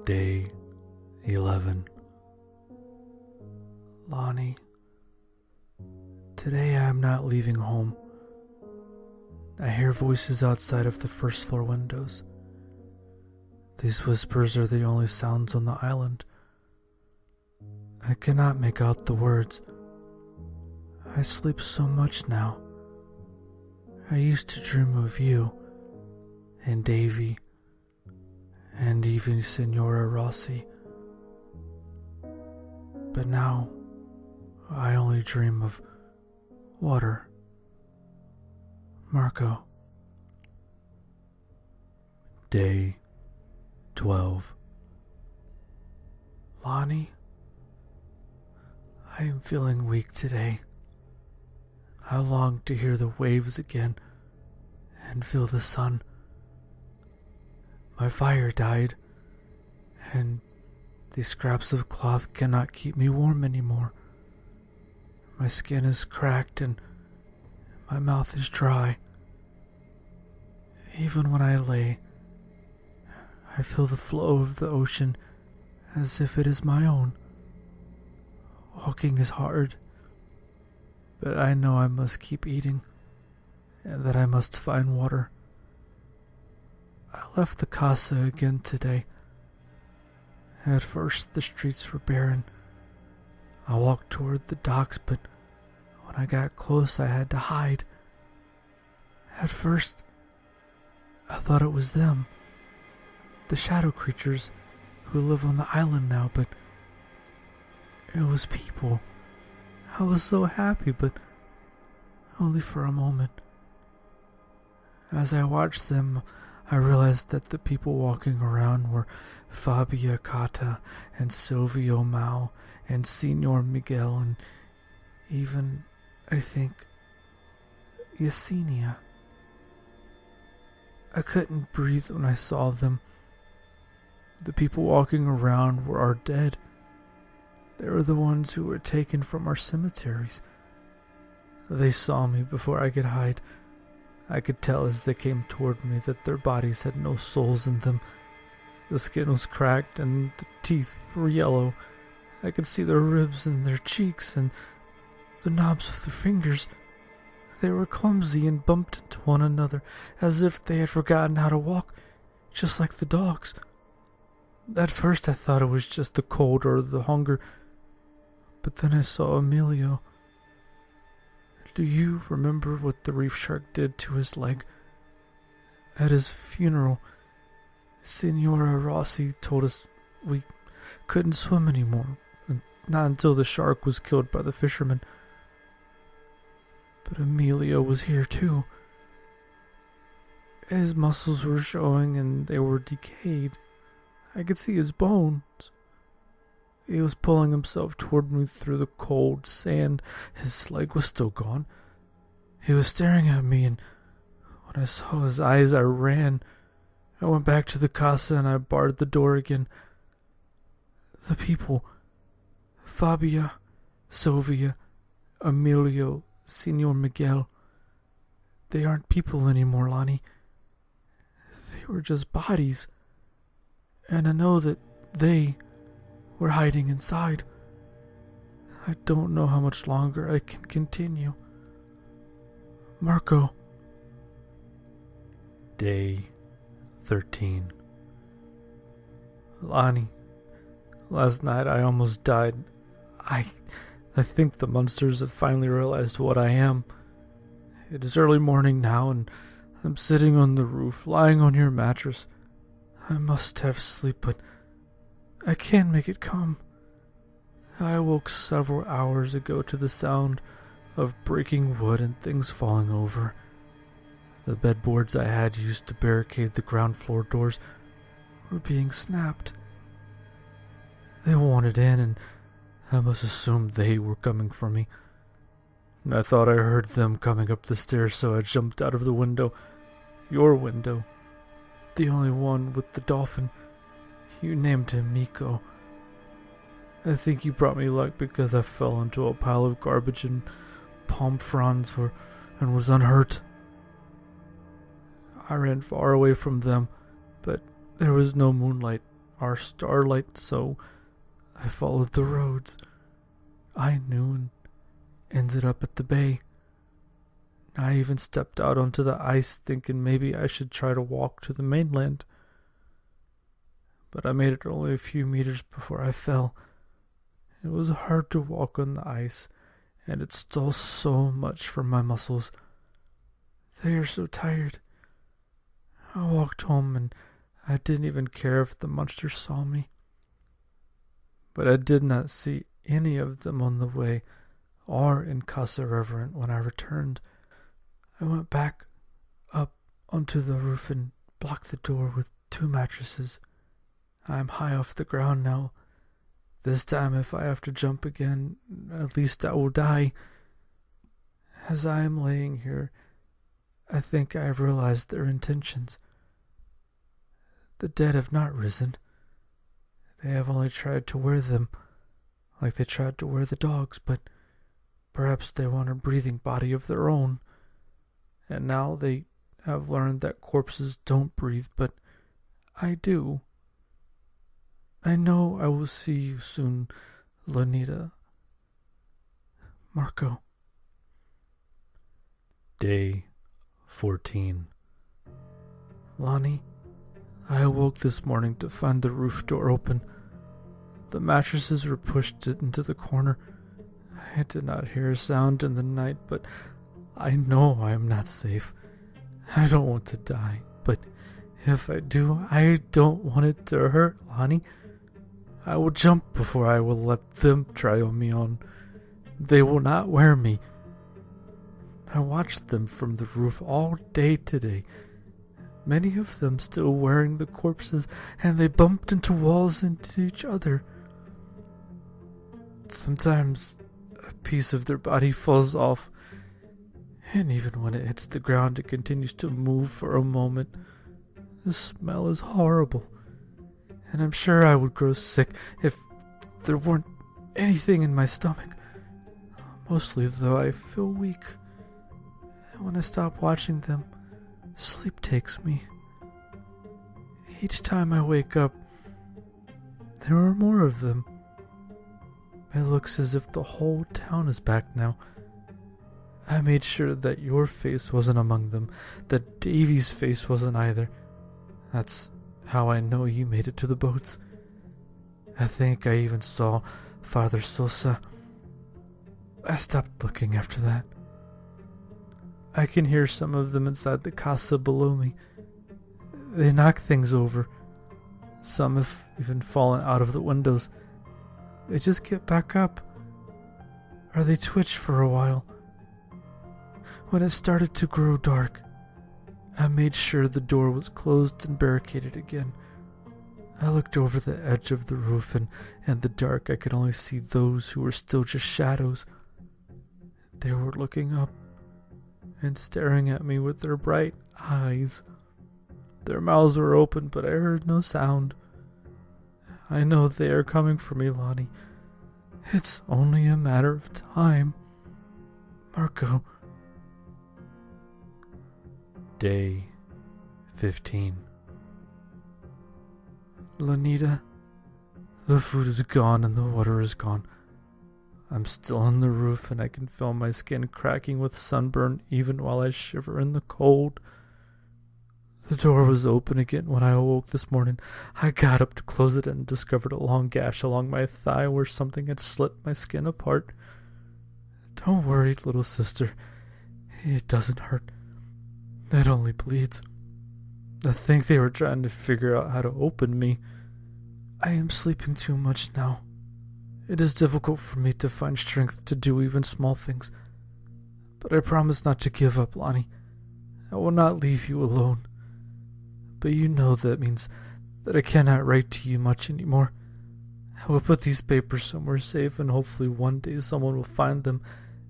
Day 11. Lonnie, today I am not leaving home. I hear voices outside of the first floor windows. These whispers are the only sounds on the island. I cannot make out the words. I sleep so much now. I used to dream of you, and Davy, and even Signora Rossi. But now, I only dream of water. Marco. Day 12. Lonnie, I am feeling weak today. I long to hear the waves again and feel the sun. My fire died, and these scraps of cloth cannot keep me warm anymore. My skin is cracked and my mouth is dry. Even when I lay, I feel the flow of the ocean as if it is my own. Walking is hard, but I know I must keep eating and that I must find water. I left the casa again today. At first, the streets were barren. I walked toward the docks, but when I got close, I had to hide. At first, I thought it was them, the shadow creatures who live on the island now, but it was people. I was so happy, but only for a moment. As I watched them, I realized that the people walking around were Fabia Cata and Silvio Mao and Signor Miguel and even, I think, Yesenia. I couldn't breathe when I saw them. The people walking around were our dead. They were the ones who were taken from our cemeteries. They saw me before I could hide. I could tell as they came toward me that their bodies had no souls in them. The skin was cracked and the teeth were yellow. I could see their ribs and their cheeks and the knobs of their fingers. They were clumsy and bumped into one another as if they had forgotten how to walk, just like the dogs. At first I thought it was just the cold or the hunger, but then I saw Emilio. Do you remember what the reef shark did to his leg? At his funeral, Signora Rossi told us we couldn't swim anymore, and not until the shark was killed by the fishermen. But Emilio was here too. His muscles were showing and they were decayed. I could see his bones. He was pulling himself toward me through the cold sand. His leg was still gone. He was staring at me, and when I saw his eyes, I ran. I went back to the casa and I barred the door again. The people, Fabia, Sylvia, Emilio, Signor Miguel, they aren't people anymore, Lonnie. They were just bodies. And I know that they were hiding inside. I don't know how much longer I can continue. Marco. Day 13. Lonnie, last night I almost died. I think the monsters have finally realized what I am. It is early morning now, and I'm sitting on the roof, lying on your mattress. I must have sleep, but I can't make it come. I awoke several hours ago to the sound of breaking wood and things falling over. The bedboards I had used to barricade the ground floor doors were being snapped. They wanted in, and I must assume they were coming for me. I thought I heard them coming up the stairs, so I jumped out of the window. Your window. The only one with the dolphin. You named him Miko. I think you brought me luck because I fell into a pile of garbage and palm fronds and was unhurt. I ran far away from them, but there was no moonlight our starlight, so I followed the roads I knew and ended up at the bay. I even stepped out onto the ice thinking maybe I should try to walk to the mainland. But I made it only a few meters before I fell. It was hard to walk on the ice, and it stole so much from my muscles. They are so tired. I walked home and I didn't even care if the monsters saw me. But I did not see any of them on the way or in Casa Reverend when I returned. I went back up onto the roof and blocked the door with 2 mattresses. I'm high off the ground now. This time, if I have to jump again, at least I will die. As I am laying here, I think I have realized their intentions. The dead have not risen. They have only tried to wear them, like they tried to wear the dogs, but perhaps they want a breathing body of their own. And now they have learned that corpses don't breathe, but I do. I know I will see you soon, Lonida. Marco. Day 14. Lonnie, I awoke this morning to find the roof door open. The mattresses were pushed into the corner. I did not hear a sound in the night, but I know I am not safe. I don't want to die, but if I do, I don't want it to hurt, Lonnie. I will jump before I will let them try on me on. They will not wear me. I watched them from the roof all day today. Many of them still wearing the corpses, and they bumped into walls into each other. Sometimes a piece of their body falls off, and even when it hits the ground, it continues to move for a moment. The smell is horrible, and I'm sure I would grow sick if there weren't anything in my stomach. Mostly, though, I feel weak, and when I stop watching them, sleep takes me. Each time I wake up, there are more of them. It looks as if the whole town is back now. I made sure that your face wasn't among them, that Davy's face wasn't either. That's how I know you made it to the boats. I think I even saw Father Sosa. I stopped looking after that. I can hear some of them inside the casa below me. They knock things over. Some have even fallen out of the windows. They just get back up, or they twitch for a while. When it started to grow dark, I made sure the door was closed and barricaded again. I looked over the edge of the roof, and in the dark I could only see those who were still just shadows. They were looking up and staring at me with their bright eyes. Their mouths were open, but I heard no sound. I know they are coming for me, Lonnie. It's only a matter of time. Marco. Day 15. Lonida, the food is gone and the water is gone. I'm still on the roof and I can feel my skin cracking with sunburn even while I shiver in the cold. The door was open again when I awoke this morning. I got up to close it and discovered a long gash along my thigh where something had slit my skin apart. Don't worry, little sister. It doesn't hurt. It only bleeds. I think they were trying to figure out how to open me. I am sleeping too much now. It is difficult for me to find strength to do even small things. But I promise not to give up, Lonnie. I will not leave you alone. But you know that means that I cannot write to you much anymore. I will put these papers somewhere safe and hopefully one day someone will find them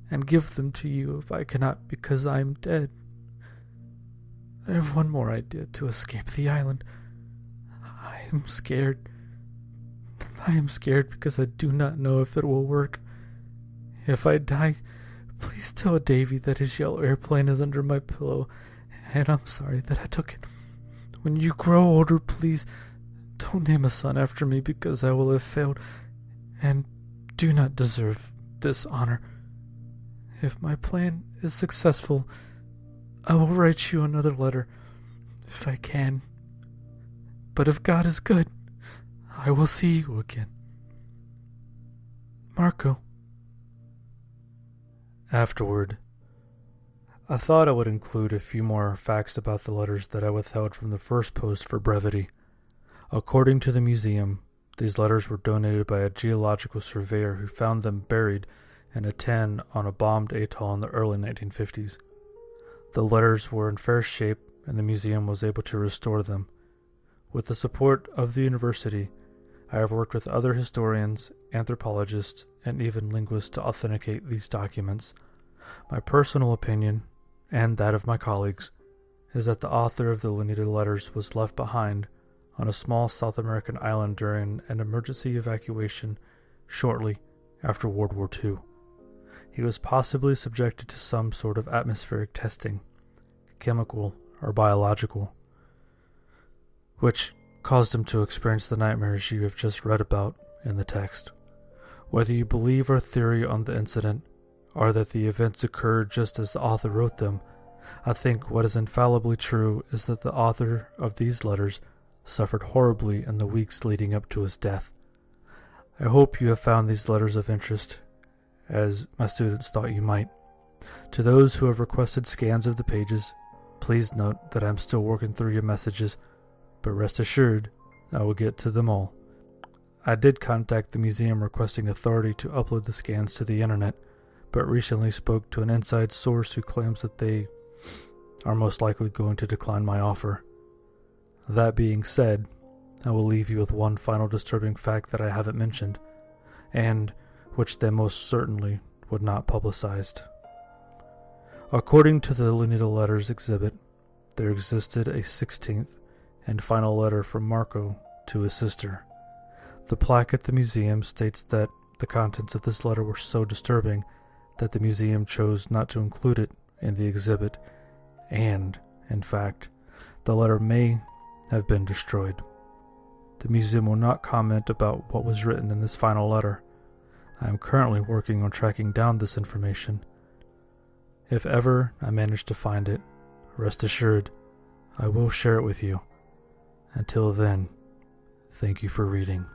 and give them to you if I cannot because I am dead. I have one more idea to escape the island. I am scared. I am scared because I do not know if it will work. If I die, please tell Davy that his yellow airplane is under my pillow, and I'm sorry that I took it. When you grow older, please Don't name a son after me, because I will have failed and do not deserve this honor. If my plan is successful, I will write you another letter if I can. But if God is good, I will see you again. Marco. Afterward, I thought I would include a few more facts about the letters that I withheld from the first post for brevity. According to the museum, these letters were donated by a geological surveyor who found them buried in a tin on a bombed atoll in the early 1950s. The letters were in fair shape, and the museum was able to restore them. With the support of the university, I have worked with other historians, anthropologists, and even linguists to authenticate these documents. My personal opinion, and that of my colleagues, is that the author of the Lonida letters was left behind on a small South American island during an emergency evacuation shortly after World War II. He was possibly subjected to some sort of atmospheric testing, chemical or biological, which caused him to experience the nightmares you have just read about in the text. Whether you believe our theory on the incident, or that the events occurred just as the author wrote them, I think what is infallibly true is that the author of these letters suffered horribly in the weeks leading up to his death. I hope you have found these letters of interest, as my students thought you might. To those who have requested scans of the pages, please note that I am still working through your messages, but rest assured, I will get to them all. I did contact the museum requesting authority to upload the scans to the internet, but recently spoke to an inside source who claims that they are most likely going to decline my offer. That being said, I will leave you with one final disturbing fact that I haven't mentioned, and which they most certainly would not publicized. According to the Lonida Letters exhibit, there existed a 16th and final letter from Marco to his sister. The plaque at the museum states that the contents of this letter were so disturbing that the museum chose not to include it in the exhibit, and, in fact, the letter may have been destroyed. The museum will not comment about what was written in this final letter. I am currently working on tracking down this information. If ever I manage to find it, rest assured, I will share it with you. Until then, thank you for reading.